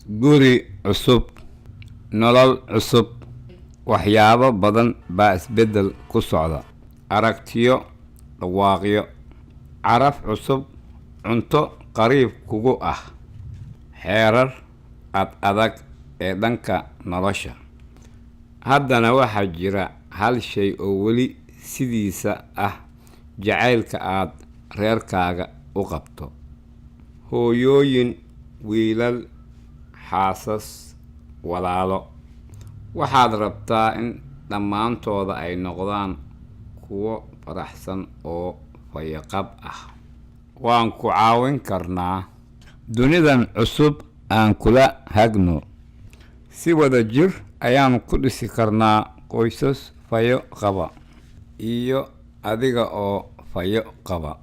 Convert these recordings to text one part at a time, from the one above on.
guri cusub, nolol cusub, waxyaabo badan baa isbeddel ku socda. Aragtiyo, dhawaaqyo, caraf cusub, cunto qariib kugu ah, xeerar ad adag ee dhanka nolosha. Haddana waxaa jira hal shay oo weli sidiisa ah: jacaylka aad reerkaaga u qabto. Hooyooyin, wiilal, xaasas, walaalo, waxaad rabtaa in dhammaantooda ay noqdaan kuwo faraxsan oo fayaqab ah. Waan ku caawin karnaa. Dunidan cusub aan kula hagno. Si wada jir ayaan ku dhisi karnaa qoysas fayo qaba iyo adiga oo fayo qaba.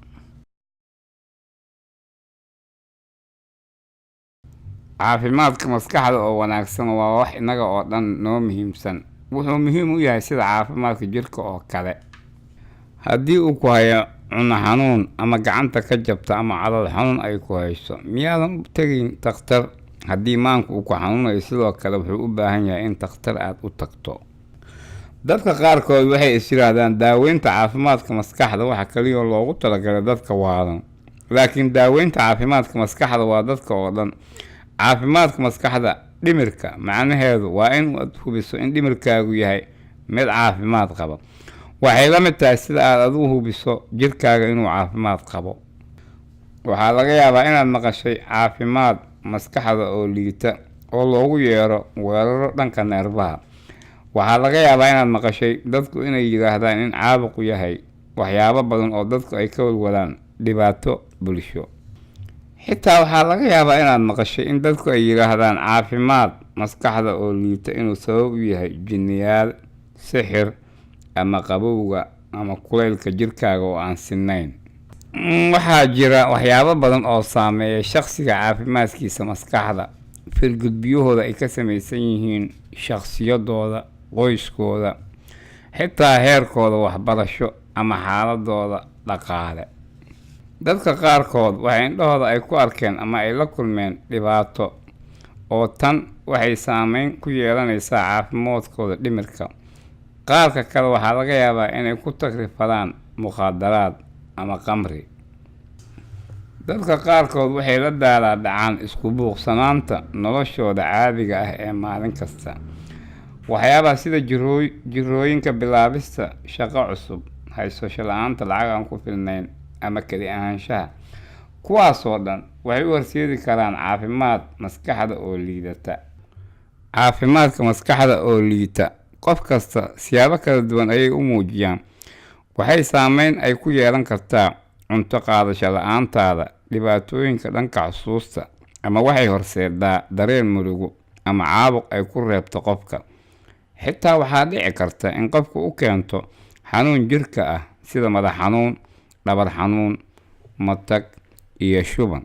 Caafimaadka maskaxda oo wanaagsan waa wax inaga oo dhan noo muhiimsan. Wuxuu muhiim u yahay sida caafimaadka jirka oo kale. Haddii uu ku hayo cunno xanuun ama gacanta ka jabta ama calool xanuun ay ku hayso, miyaadan u tegin takhtar? Haddii maanku uu ku xanuunayo sidoo kale wuxuu u baahan yahay in takhtar aad u tagto. Dadka qaarkood waxay is yiraahdaan daaweynta caafimaadka maskaxda waxa kaliya loogu talagalay dadka waalan. Laakiin daaweynta caafimaadka maskaxda waa dadka oo dhan. Caafimaadka maskaxda dhimirka macnaheedu waa in aad hubiso in dhimirkaagu yahay mid caafimaad qaba. Waxay la mid tahay sida aad u hubiso jirkaaga inuu caafimaad qabo. Waxaa laga yaabaa inaad maqashay caafimaad maskaxda oo liita oo loogu yeero weeraro dhanka neerfaha. Waxaa laga yaabaa inaad maqashay dadku inay yiraahdaan in caabuqu yahay waxyaabo badan oo dadku ay ka walwalaan dhibaato bulsho. Xitaa waxaa laga yaabaa inaad maqashay in dadku ay yiraahdaan caafimaad maskaxda oo liita inuu sabab u yahay jinniyaal, sixir, ama qabowga ama kulaylka jirkaaga oo aan sinnayn. Waxaa jira waxyaabo badan oo saameeya shakhsiga caafimaadkiisa maskaxda. Firgudbiyahooda ay ka samaysan yihiin shakhsiyadooda, qoyskooda, xitaa heerkooda waxbarasho ama xaaladooda dhaqaale. Dadka qaarkood waxay indhahooda ay ku arkeen ama ay la kulmeen dhibaato, oo tan waxay saameyn ku yeelanaysaa caafimaadkooda dhimirka. Qaarka kale waxaa laga yaabaa inay ku takrifadaan mukhaadaraad ama khamri. Dadka qaarkood waxay la daalaa dhacaan isku buuqsanaanta noloshooda caadiga ah ee maalin kasta. Waxyaabaha sida jirooyinka, bilaabista shaqo cusub, haysasho la'aanta lacag aan ku filnayn, ama keli ahaanshaha. Kuwaasoo dhan waxay u horseedi karaan caafimaad maskaxda oo liidata. Caafimaadka maskaxda oo liita qof kasta siyaabo kala duwan ayay u muujiyaan. Waxay saameyn ay ku yeelan kartaa cunto qaadasho la'aantaada, dhibaatooyinka dhanka xusuusta, ama waxay horseedaa dareen murugo ama caabuq ay ku reebto qofka. Xitaa waxaa dhici karta in qofku u keento xanuun jirka ah sida madax xanuun, dhabar xanuun, matag iyo shuban.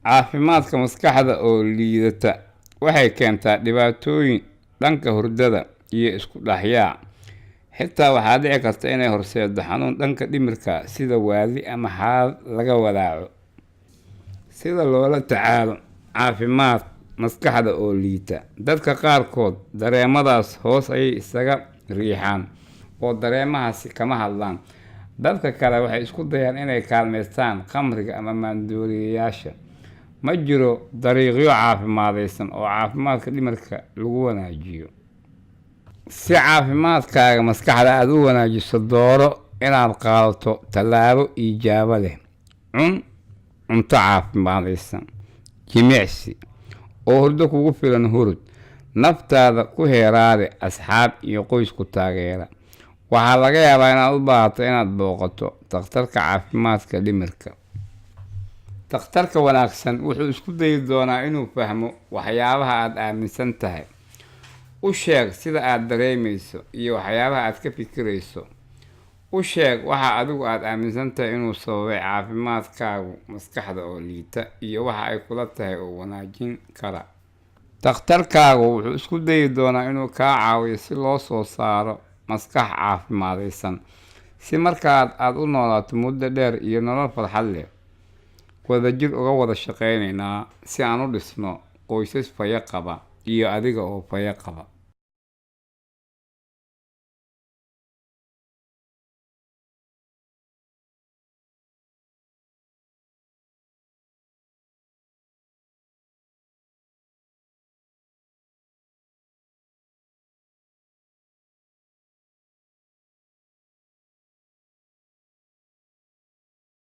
Caafimaadka maskaxda oo liidata waxay keentaa dhibaatooyin dhanka hurdada iyo isku dhaxyaac. Xitaa waxaa dhici karta inay horseedo xanuun dhanka dhimirka sida waali ama xaalad laga walaaco. Sida loola tacaalo caafimaad maskaxda oo liita. Dadka qaarkood dareemadaas hoos ayay isaga riixaan oo dareemahaasi kama hadlaan. Dadka kale waxay isku dayaan inay kaalmeystaan khamriga ama maandooriyeyaasha. Ma jiro dariiqyo caafimaadaysan oo caafimaadka dhimirka lagu wanaajiyo. Si caafimaadkaaga maskaxda aad u wanaajiso, dooro inaad qaadato tallaabo ijaabo leh. Cunto caafimaadaysan, jimicsi, oo hurdo kugu filan hurud. Naftaada ku heeraari asxaab iyo qoys ku taageera. Waxaa laga yaabaa inaad u baahato inaad booqato takhtarka caafimaadka dhimirka. Takhtarka wanaagsan wuxuu isku dayi doonaa inuu fahmo waxyaabaha aad aaminsan tahay. U sheeg sida aad dareemayso iyo waxyaabaha aad ka fikirayso. U sheeg waxa adigu aad aaminsan tahay inuu sababay caafimaadkaagu maskaxda oo liita iyo waxa ay kula tahay oo wanaajin kara. Takhtarkaagu wuxuu isku dayi doonaa inuu kaa caawiyo si loo soo saaro maskax caafimaadaysan, si markaad aad u noolaato muddo dheer iyo nolol farxad leh. Wadajir uga wada shaqaynaynaa si aan u dhisno qoysas faya qaba iyo adiga oo faya qaba.